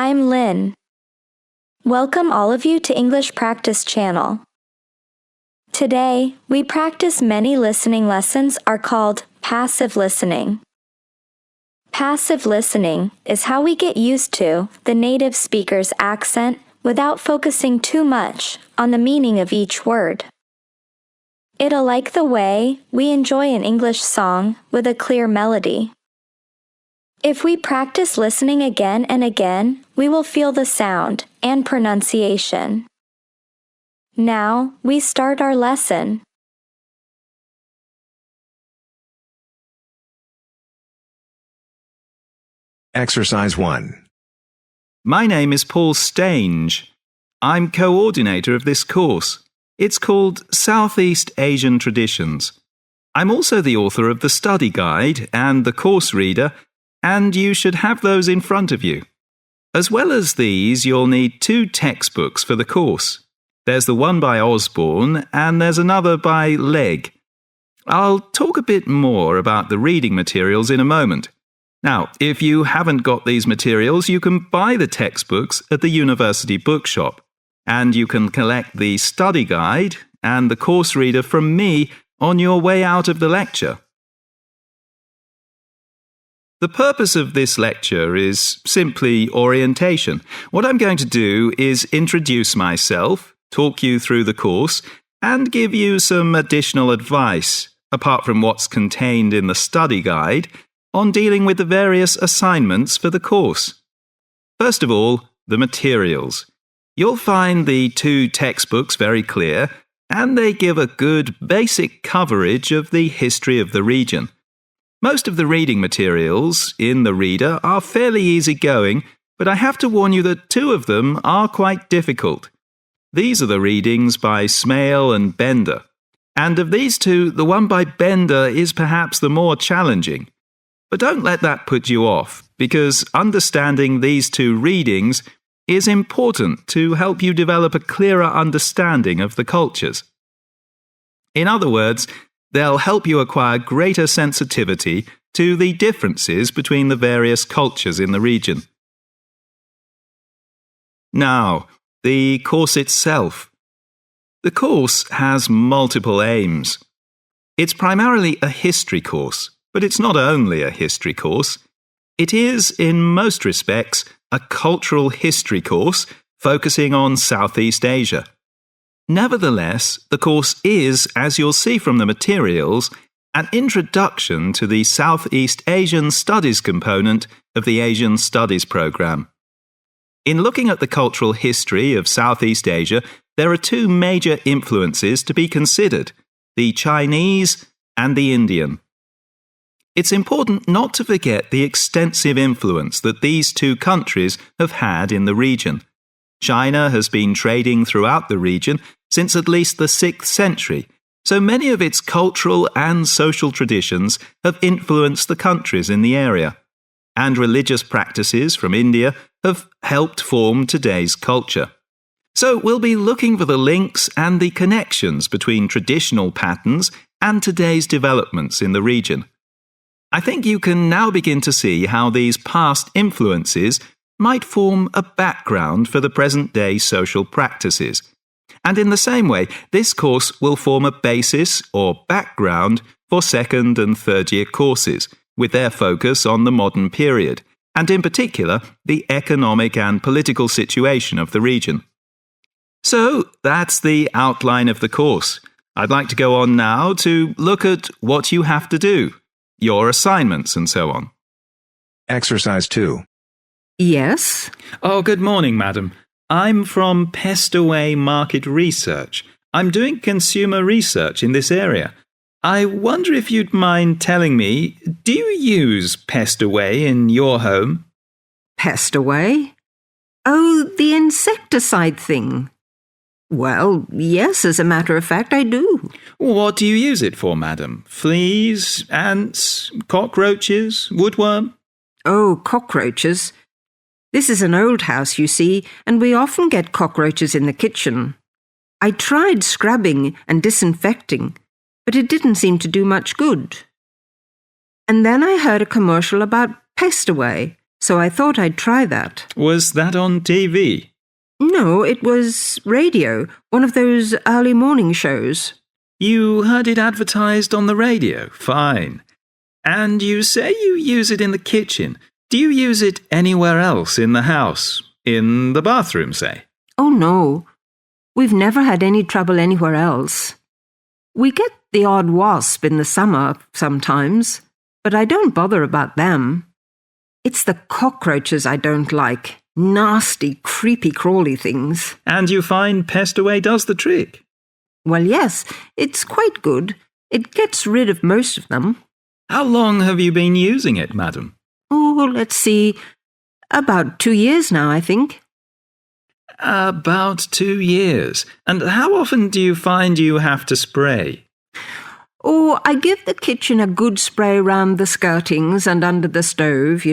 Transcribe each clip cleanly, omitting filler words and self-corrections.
I'm Lynn. Welcome all of you to English Practice Channel. Today, we practice many listening lessons are called passive listening. Passive listening is how we get used to the native speaker's accent without focusing too much on the meaning of each word. It'll like the way we enjoy an English song with a clear melody. If we practice listening again and again, we will feel the sound and pronunciation. Now, we start our lesson. Exercise 1. My name is Paul Stange. I'm coordinator of this course. It's called Southeast Asian Traditions. I'm also the author of the study guide and the course reader, and you should have those in front of you. As well as these, you'll need 2 textbooks for the course. There's the one by Osborne and there's another by Legg. I'll talk a bit more about the reading materials in a moment. Now, if you haven't got these materials, you can buy the textbooks at the university bookshop, and you can collect the study guide and the course reader from me on your way out of the lecture. The purpose of this lecture is simply orientation. What I'm going to do is introduce myself, talk you through the course, and give you some additional advice, apart from what's contained in the study guide, on dealing with the various assignments for the course. First of all, the materials. You'll find the 2 textbooks very clear, and they give a good basic coverage of the history of the region. Most of the reading materials in the reader are fairly easygoing, but I have to warn you that 2 of them are quite difficult. These are the readings by Smale and Bender. And of these 2, the one by Bender is perhaps the more challenging. But don't let that put you off, because understanding these 2 readings is important to help you develop a clearer understanding of the cultures. In other words, they'll help you acquire greater sensitivity to the differences between the various cultures in the region. Now, the course itself. The course has multiple aims. It's primarily a history course, but it's not only a history course. It is, in most respects, a cultural history course focusing on Southeast Asia. Nevertheless, the course is, as you'll see from the materials, an introduction to the Southeast Asian Studies component of the Asian Studies program. In looking at the cultural history of Southeast Asia, there are 2 major influences to be considered, the Chinese and the Indian. It's important not to forget the extensive influence that these 2 countries have had in the region. China has been trading throughout the region since at least the 6th century, so many of its cultural and social traditions have influenced the countries in the area, and religious practices from India have helped form today's culture. So we'll be looking for the links and the connections between traditional patterns and today's developments in the region. I think you can now begin to see how these past influences might form a background for the present-day social practices. And in the same way, this course will form a basis or background for 2nd and 3rd year courses, with their focus on the modern period, and in particular, the economic and political situation of the region. So, that's the outline of the course. I'd like to go on now to look at what you have to do, your assignments and so on. Exercise 2. Yes? Oh, good morning, madam. I'm from Pestaway Market Research. I'm doing consumer research in this area. I wonder if you'd mind telling me, do you use Pestaway in your home? Pestaway? Oh, the insecticide thing. Well, yes, as a matter of fact, I do. What do you use it for, madam? Fleas, ants, cockroaches, woodworm? Oh, cockroaches. This is an old house, you see, and we often get cockroaches in the kitchen. I tried scrubbing and disinfecting, but it didn't seem to do much good. And then I heard a commercial about Pestaway, so I thought I'd try that. Was that on TV? No, it was radio, one of those early morning shows. You heard it advertised on the radio? Fine. And you say you use it in the kitchen. Do you use it anywhere else in the house? In the bathroom, say? Oh, no. We've never had any trouble anywhere else. We get the odd wasp in the summer sometimes, but I don't bother about them. It's the cockroaches I don't like. Nasty, creepy, crawly things. And you find Pest Away does the trick? Well, yes, it's quite good. It gets rid of most of them. How long have you been using it, madam? Oh, let's see. About 2 years now, I think. About 2 years. And how often do you find you have to spray? Oh, I give the kitchen a good spray round the skirtings and under the stove,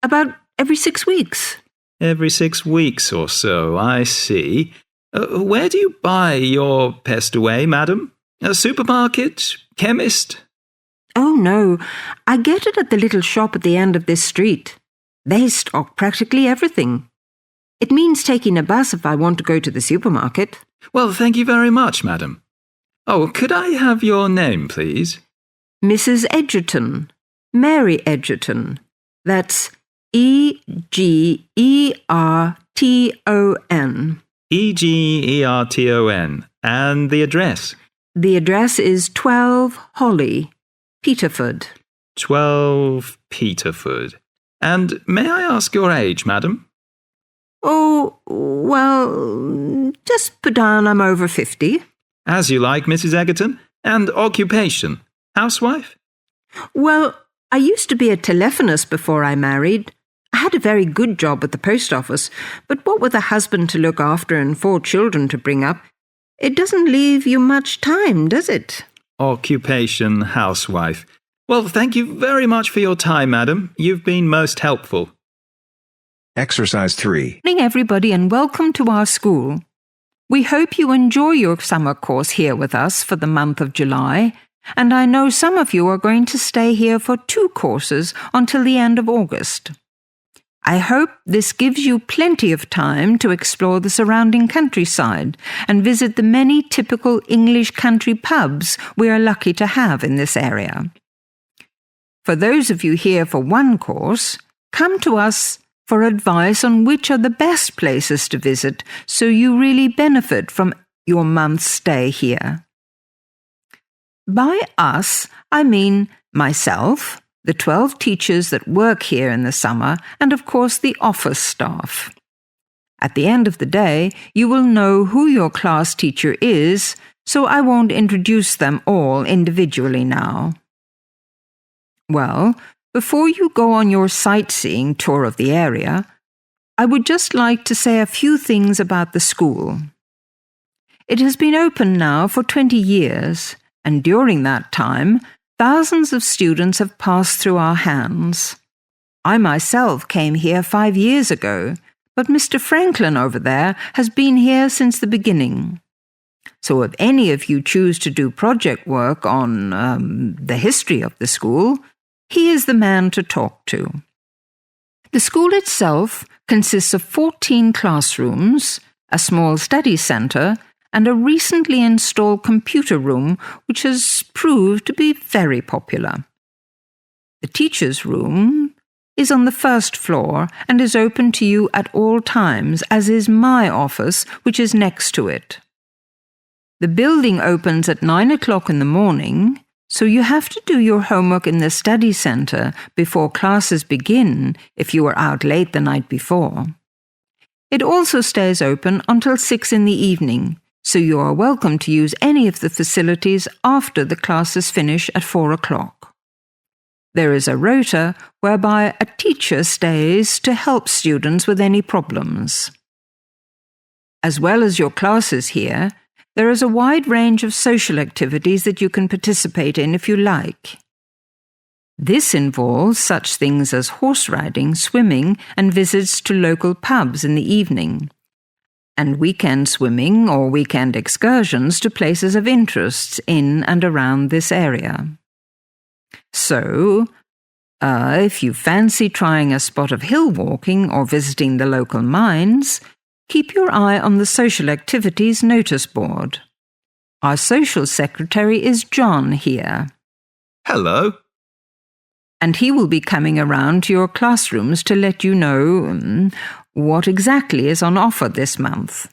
about every 6 weeks. Every 6 weeks or so, I see. Where do you buy your Pest Away, madam? A supermarket? Chemist? Oh, no. I get it at the little shop at the end of this street. They stock practically everything. It means taking a bus if I want to go to the supermarket. Well, thank you very much, madam. Oh, could I have your name, please? Mrs. Edgerton. Mary Edgerton. That's Egerton. Egerton. And the address? The address is 12 Holly, Peterford. 12 Peterford. And may I ask your age, madam? Oh, well, just put down I'm over 50. As you like, Mrs. Egerton. And occupation? Housewife? Well, I used to be a telephonist before I married. I had a very good job at the post office, but what with a husband to look after and 4 children to bring up, it doesn't leave you much time, does it? Occupation, housewife. Well, thank you very much for your time, madam. You've been most helpful. Exercise 3. Good morning, everybody, and welcome to our school. We hope you enjoy your summer course here with us for the month of July, and I know some of you are going to stay here for 2 courses until the end of August. I hope this gives you plenty of time to explore the surrounding countryside and visit the many typical English country pubs we are lucky to have in this area. For those of you here for 1 course, come to us for advice on which are the best places to visit so you really benefit from your month's stay here. By us, I mean myself, the 12 teachers that work here in the summer, and of course the office staff. At the end of the day, you will know who your class teacher is, so I won't introduce them all individually now. Well, before you go on your sightseeing tour of the area, I would just like to say a few things about the school. It has been open now for 20 years, and during that time, thousands of students have passed through our hands. I myself came here 5 years ago, but Mr. Franklin over there has been here since the beginning. So if any of you choose to do project work on the history of the school, he is the man to talk to. The school itself consists of 14 classrooms, a small study centre, and a recently installed computer room which has proved to be very popular. The teacher's room is on the 1st floor and is open to you at all times, as is my office, which is next to it. The building opens at 9 o'clock in the morning, so you have to do your homework in the study centre before classes begin if you were out late the night before. It also stays open until 6 in the evening, so you are welcome to use any of the facilities after the classes finish at 4 o'clock. There is a rota whereby a teacher stays to help students with any problems. As well as your classes here, there is a wide range of social activities that you can participate in if you like. This involves such things as horse riding, swimming, and visits to local pubs in the evening, and weekend swimming or weekend excursions to places of interest in and around this area. So, If you fancy trying a spot of hill walking or visiting the local mines, keep your eye on the social activities notice board. Our social secretary is John here, Hello. and he will be coming around to your classrooms to let you know what exactly is on offer this month.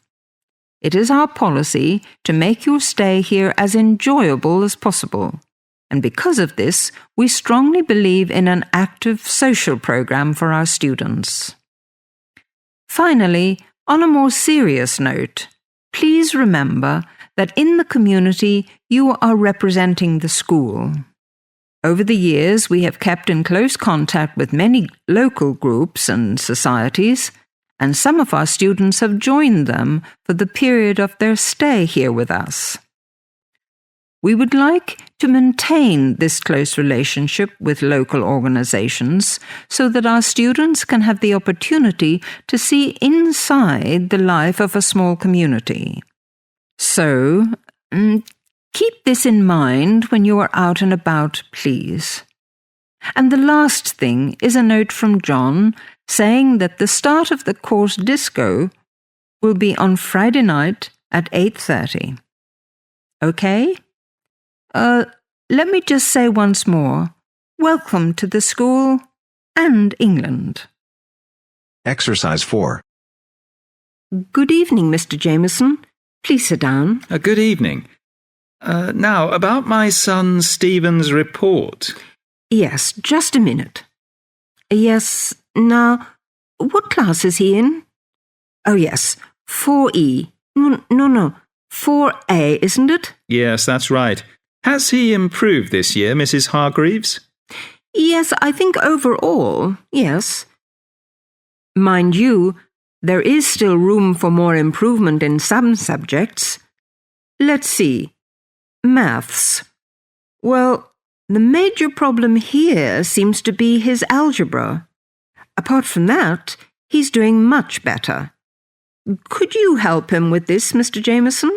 It is our policy to make your stay here as enjoyable as possible, and because of this, we strongly believe in an active social program for our students. Finally, on a more serious note, please remember that in the community you are representing the school. Over the years, we have kept in close contact with many local groups and societies, and some of our students have joined them for the period of their stay here with us. We would like to maintain this close relationship with local organizations so that our students can have the opportunity to see inside the life of a small community. So, keep this in mind when you are out and about, please. And the last thing is a note from John saying that the start of the course disco will be on Friday night at 8:30. Okay? Let me just say once more, welcome to the school and England. Exercise 4. Good evening, Mr. Jameson. Please sit down. Good evening. Now, about my son Stephen's report. Yes, just a minute. Yes, now, what class is he in? Oh, yes, 4E. No, 4A, isn't it? Yes, that's right. Has he improved this year, Mrs. Hargreaves? Yes, I think overall, yes. Mind you, there is still room for more improvement in some subjects. Let's see. Maths. Well, the major problem here seems to be his algebra. Apart from that, he's doing much better. Could you help him with this, Mr. Jameson?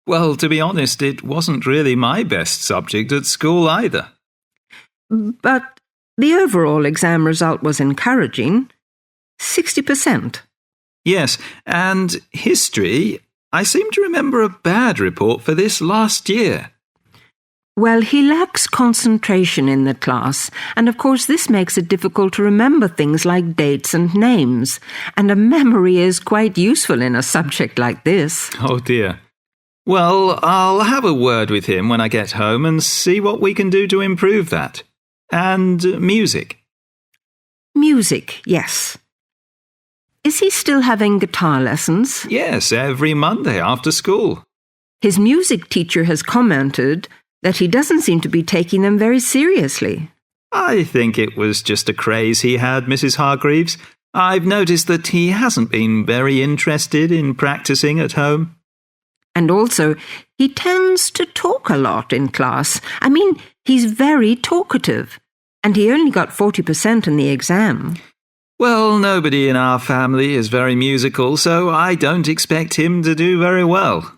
Well, to be honest, it wasn't really my best subject at school either. But the overall exam result was encouraging. 60%. Yes, and history, I seem to remember a bad report for this last year. Well, he lacks concentration in the class, and of course this makes it difficult to remember things like dates and names, and a memory is quite useful in a subject like this. Oh dear. Well, I'll have a word with him when I get home and see what we can do to improve that. And music. Music, yes. Is he still having guitar lessons? Yes, every Monday after school. His music teacher has commented that he doesn't seem to be taking them very seriously. I think it was just a craze he had, Mrs. Hargreaves. I've noticed that he hasn't been very interested in practicing at home. And also, he tends to talk a lot in class. I mean, he's very talkative, and he only got 40% in the exam. Well, nobody in our family is very musical, so I don't expect him to do very well.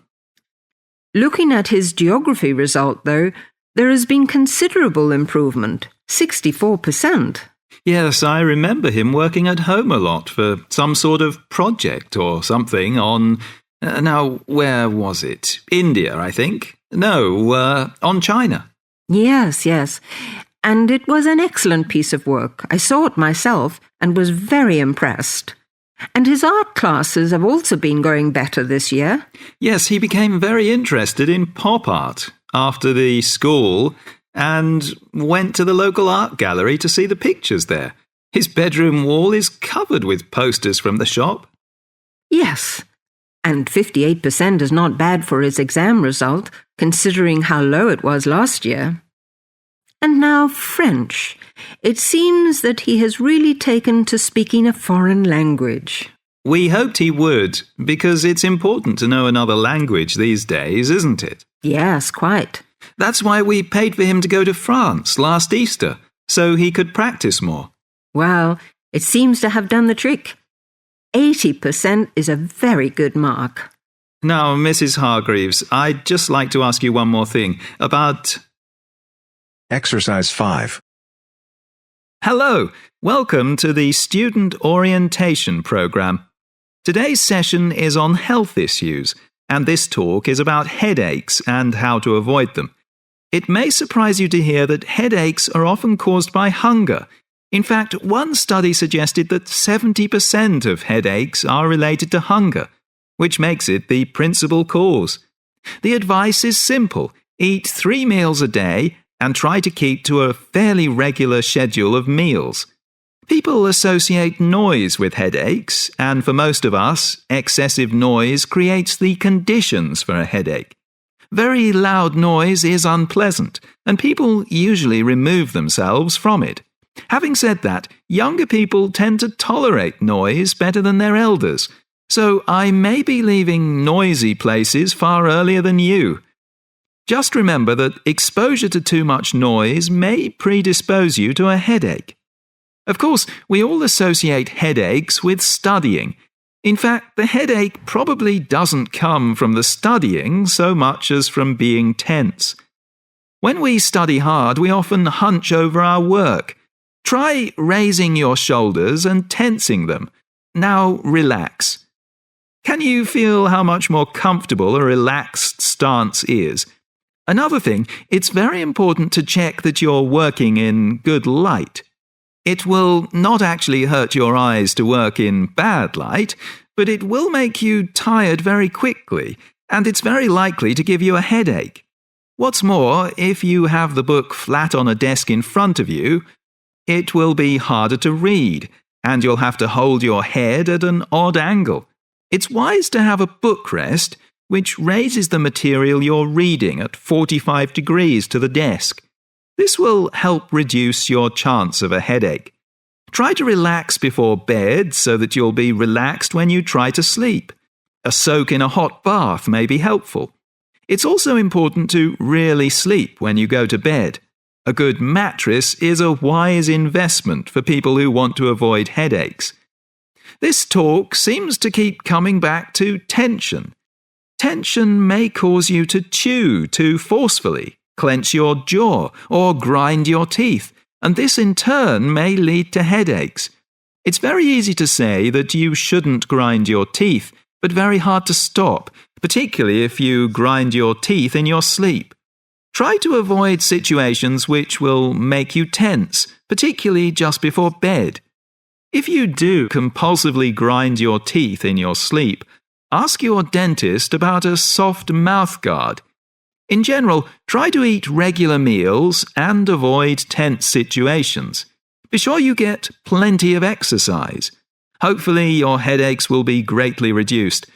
Looking at his geography result, though, there has been considerable improvement, 64%. Yes, I remember him working at home a lot for some sort of project or something on... now, where was it? India, I think. No, on China. Yes. And it was an excellent piece of work. I saw it myself and was very impressed. And his art classes have also been going better this year. Yes, he became very interested in pop art after the school and went to the local art gallery to see the pictures there. His bedroom wall is covered with posters from the shop. Yes, and 58% is not bad for his exam result, considering how low it was last year. And now French. It seems that he has really taken to speaking a foreign language. We hoped he would, because it's important to know another language these days, isn't it? Yes, quite. That's why we paid for him to go to France last Easter, so he could practice more. Well, it seems to have done the trick. 80% is a very good mark. Now, Mrs. Hargreaves, I'd just like to ask you one more thing about... Exercise 5. Hello, welcome to the Student Orientation Programme. Today's session is on health issues, and this talk is about headaches and how to avoid them. It may surprise you to hear that headaches are often caused by hunger. In fact, one study suggested that 70% of headaches are related to hunger, which makes it the principal cause. The advice is simple: eat 3 meals a day and try to keep to a fairly regular schedule of meals. People associate noise with headaches, and for most of us, excessive noise creates the conditions for a headache. Very loud noise is unpleasant, and people usually remove themselves from it. Having said that, younger people tend to tolerate noise better than their elders, so I may be leaving noisy places far earlier than you. Just remember that exposure to too much noise may predispose you to a headache. Of course, we all associate headaches with studying. In fact, the headache probably doesn't come from the studying so much as from being tense. When we study hard, we often hunch over our work. Try raising your shoulders and tensing them. Now relax. Can you feel how much more comfortable a relaxed stance is? Another thing, it's very important to check that you're working in good light. It will not actually hurt your eyes to work in bad light, but it will make you tired very quickly, and it's very likely to give you a headache. What's more, if you have the book flat on a desk in front of you, it will be harder to read, and you'll have to hold your head at an odd angle. It's wise to have a bookrest, which raises the material you're reading at 45 degrees to the desk. This will help reduce your chance of a headache. Try to relax before bed so that you'll be relaxed when you try to sleep. A soak in a hot bath may be helpful. It's also important to really sleep when you go to bed. A good mattress is a wise investment for people who want to avoid headaches. This talk seems to keep coming back to tension. Tension may cause you to chew too forcefully, clench your jaw, or grind your teeth, and this in turn may lead to headaches. It's very easy to say that you shouldn't grind your teeth, but very hard to stop, particularly if you grind your teeth in your sleep. Try to avoid situations which will make you tense, particularly just before bed. If you do compulsively grind your teeth in your sleep, ask your dentist about a soft mouth guard. In general, try to eat regular meals and avoid tense situations. Be sure you get plenty of exercise. Hopefully your headaches will be greatly reduced.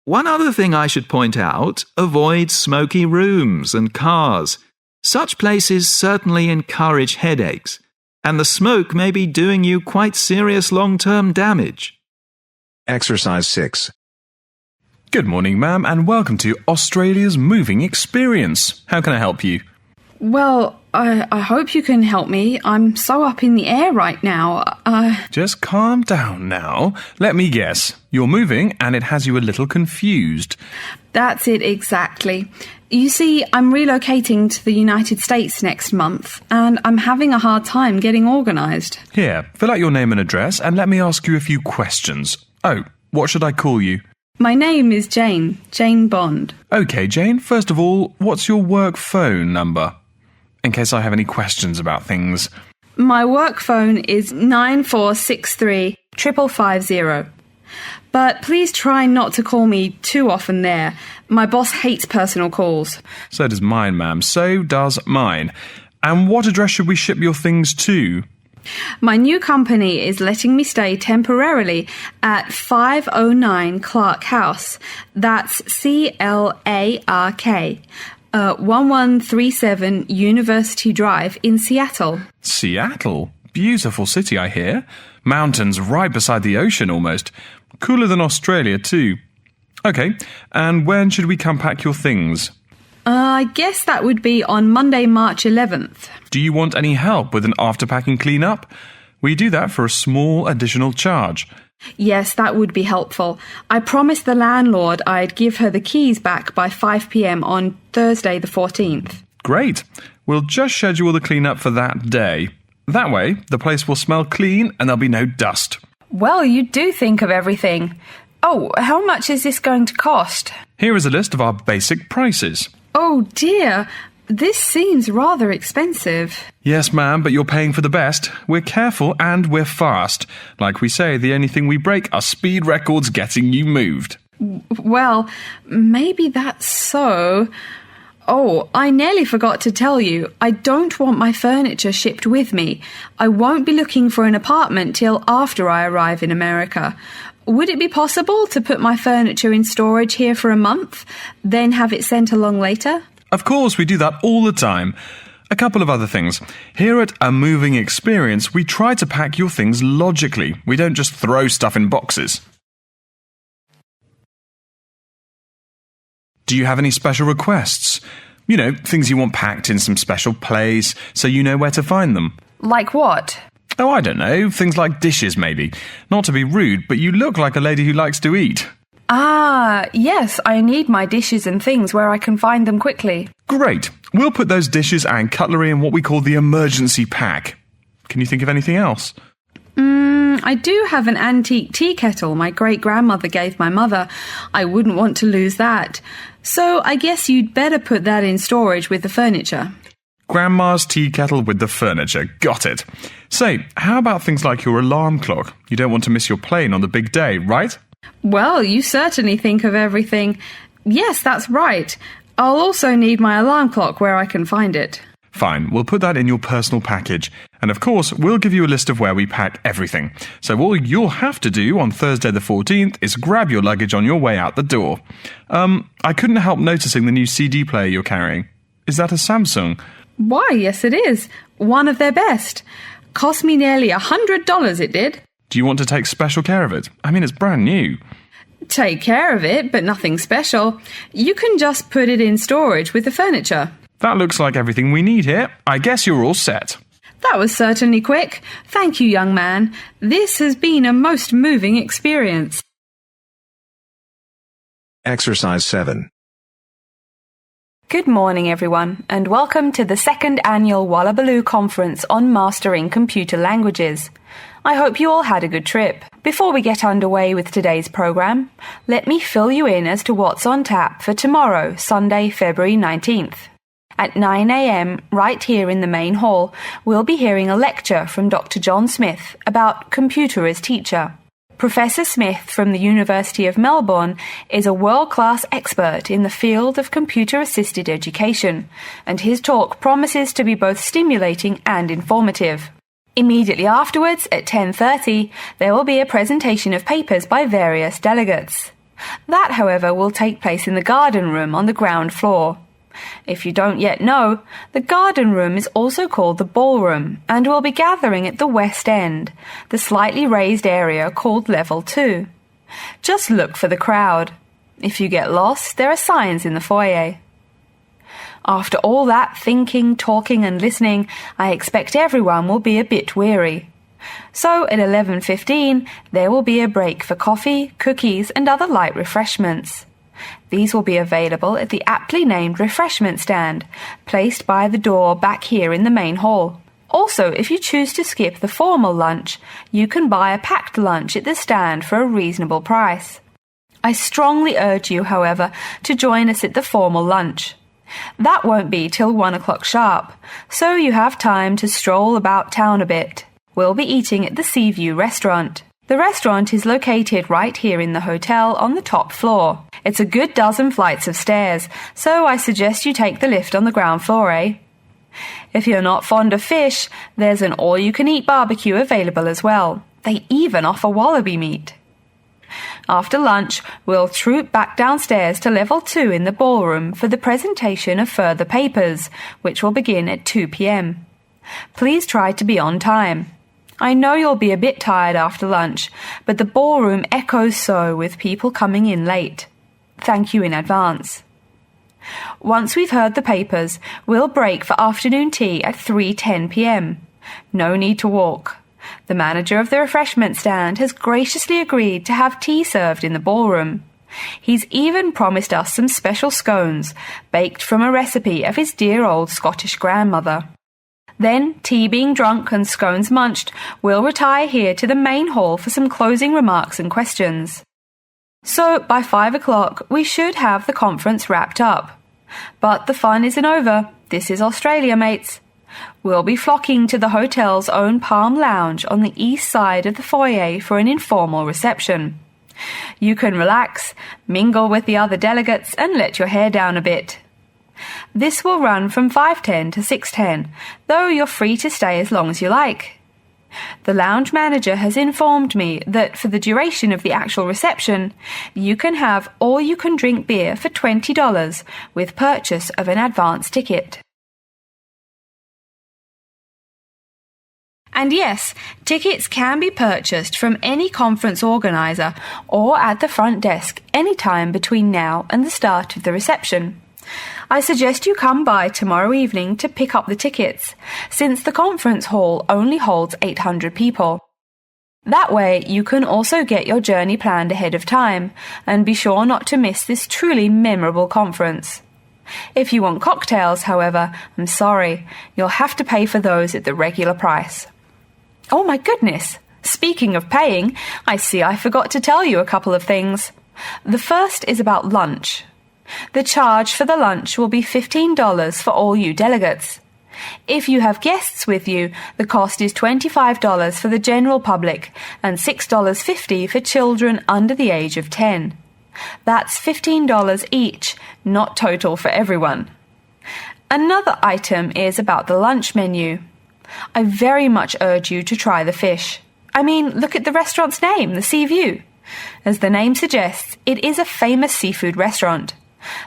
One other thing I should point out, avoid smoky rooms and cars. Such places certainly encourage headaches, and the smoke may be doing you quite serious long-term damage. Exercise 6. Good morning, ma'am, and welcome to Australia's Moving Experience. How can I help you? Well, I hope you can help me. I'm so up in the air right now. Just calm down now. Let me guess. You're moving and it has you a little confused. That's it exactly. You see, I'm relocating to the United States next month, and I'm having a hard time getting organised. Here, fill out your name and address and let me ask you a few questions. Oh, what should I call you? My name is Jane Bond. Okay, Jane, first of all, what's your work phone number? In case I have any questions about things. My work phone is 9463 550. But please try not to call me too often there. My boss hates personal calls. So does mine, ma'am. So does mine. And what address should we ship your things to? My new company is letting me stay temporarily at 509 Clark House. That's CLARK. 1137 University Drive in Seattle. Seattle? Beautiful city, I hear. Mountains right beside the ocean almost. Cooler than Australia, too. Okay, and when should we come pack your things? I guess that would be on Monday, March 11th. Do you want any help with an after-packing clean-up? We do that for a small additional charge. Yes, that would be helpful. I promised the landlord I'd give her the keys back by 5 p.m. on Thursday the 14th. Great. We'll just schedule the clean-up for that day. That way, the place will smell clean and there'll be no dust. Well, you do think of everything. Oh, how much is this going to cost? Here is a list of our basic prices. Oh dear, this seems rather expensive. Yes, ma'am, but you're paying for the best. We're careful and we're fast. Like we say, the only thing we break are speed records getting you moved. Well, maybe that's so. Oh, I nearly forgot to tell you, I don't want my furniture shipped with me. I won't be looking for an apartment till after I arrive in America. Would it be possible to put my furniture in storage here for a month, then have it sent along later? Of course, we do that all the time. A couple of other things. Here at A Moving Experience, we try to pack your things logically. We don't just throw stuff in boxes. Do you have any special requests? You know, things you want packed in some special place so you know where to find them. Like what? Oh, I don't know. Things like dishes, maybe. Not to be rude, but you look like a lady who likes to eat. Ah, yes, I need my dishes and things where I can find them quickly. Great. We'll put those dishes and cutlery in what we call the emergency pack. Can you think of anything else? I do have an antique tea kettle my great-grandmother gave my mother. I wouldn't want to lose that. So I guess you'd better put that in storage with the furniture. Grandma's tea kettle with the furniture. Got it. Say, how about things like your alarm clock? You don't want to miss your plane on the big day, right? Well, you certainly think of everything. Yes, that's right. I'll also need my alarm clock where I can find it. Fine, we'll put that in your personal package. And of course, we'll give you a list of where we pack everything. So all you'll have to do on Thursday the 14th is grab your luggage on your way out the door. I couldn't help noticing the new CD player you're carrying. Is that a Samsung? Why, yes it is. One of their best. Cost me nearly $100 it did. Do you want to take special care of it? I mean, it's brand new. Take care of it, but nothing special. You can just put it in storage with the furniture. That looks like everything we need here. I guess you're all set. That was certainly quick. Thank you, young man. This has been a most moving experience. Exercise 7. Good morning, everyone, and welcome to the second annual Wallabaloo Conference on Mastering Computer Languages. I hope you all had a good trip. Before we get underway with today's program, let me fill you in as to what's on tap for tomorrow, Sunday, February 19th. At 9 a.m., right here in the main hall, we'll be hearing a lecture from Dr. John Smith about computer as teacher. Professor Smith from the University of Melbourne is a world-class expert in the field of computer-assisted education, and his talk promises to be both stimulating and informative. Immediately afterwards, at 10:30, there will be a presentation of papers by various delegates. That, however, will take place in the garden room on the ground floor. If you don't yet know, the garden room is also called the ballroom and will be gathering at the west end, the slightly raised area called Level 2. Just look for the crowd. If you get lost, there are signs in the foyer. After all that thinking, talking and listening, I expect everyone will be a bit weary. So at 11:15, there will be a break for coffee, cookies and other light refreshments. These will be available at the aptly named refreshment stand, placed by the door back here in the main hall. Also, if you choose to skip the formal lunch, you can buy a packed lunch at the stand for a reasonable price. I strongly urge you, however, to join us at the formal lunch. That won't be till 1 o'clock sharp, so you have time to stroll about town a bit. We'll be eating at the Seaview restaurant. The restaurant is located right here in the hotel on the top floor. It's a good dozen flights of stairs, so I suggest you take the lift on the ground floor, eh? If you're not fond of fish, there's an all-you-can-eat barbecue available as well. They even offer wallaby meat. After lunch, we'll troop back downstairs to Level 2 in the ballroom for the presentation of further papers, which will begin at 2 p.m. Please try to be on time. I know you'll be a bit tired after lunch, but the ballroom echoes so with people coming in late. Thank you in advance. Once we've heard the papers, we'll break for afternoon tea at 3:10 p.m. No need to walk. The manager of the refreshment stand has graciously agreed to have tea served in the ballroom. He's even promised us some special scones, baked from a recipe of his dear old Scottish grandmother. Then, tea being drunk and scones munched, we'll retire here to the main hall for some closing remarks and questions. So, by 5 o'clock, we should have the conference wrapped up. But the fun isn't over. This is Australia, mates. We'll be flocking to the hotel's own Palm Lounge on the east side of the foyer for an informal reception. You can relax, mingle with the other delegates, and let your hair down a bit. This will run from 5:10 to 6:10, though you're free to stay as long as you like. The lounge manager has informed me that for the duration of the actual reception, you can have all-you-can-drink beer for $20 with purchase of an advance ticket. And yes, tickets can be purchased from any conference organizer or at the front desk anytime between now and the start of the reception. I suggest you come by tomorrow evening to pick up the tickets, since the conference hall only holds 800 people. That way, you can also get your journey planned ahead of time and be sure not to miss this truly memorable conference. If you want cocktails, however, I'm sorry, you'll have to pay for those at the regular price. Oh my goodness! Speaking of paying, I see I forgot to tell you a couple of things. The first is about lunch. The charge for the lunch will be $15 for all you delegates. If you have guests with you, the cost is $25 for the general public and $6.50 for children under the age of 10. That's $15 each, not total for everyone. Another item is about the lunch menu. I very much urge you to try the fish. I mean, look at the restaurant's name, the Sea View. As the name suggests, it is a famous seafood restaurant.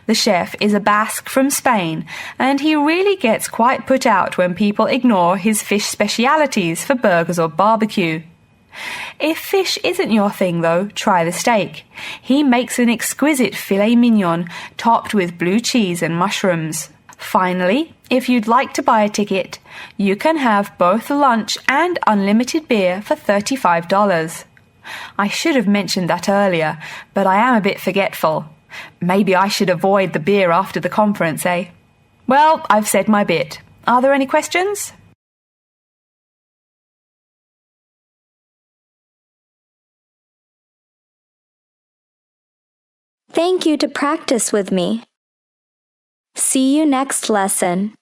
The chef is a Basque from Spain, and he really gets quite put out when people ignore his fish specialities for burgers or barbecue. If fish isn't your thing, though, try the steak. He makes an exquisite filet mignon topped with blue cheese and mushrooms. Finally, if you'd like to buy a ticket, you can have both lunch and unlimited beer for $35. I should have mentioned that earlier, but I am a bit forgetful. Maybe I should avoid the beer after the conference, eh? Well, I've said my bit. Are there any questions? Thank you to practice with me. See you next lesson.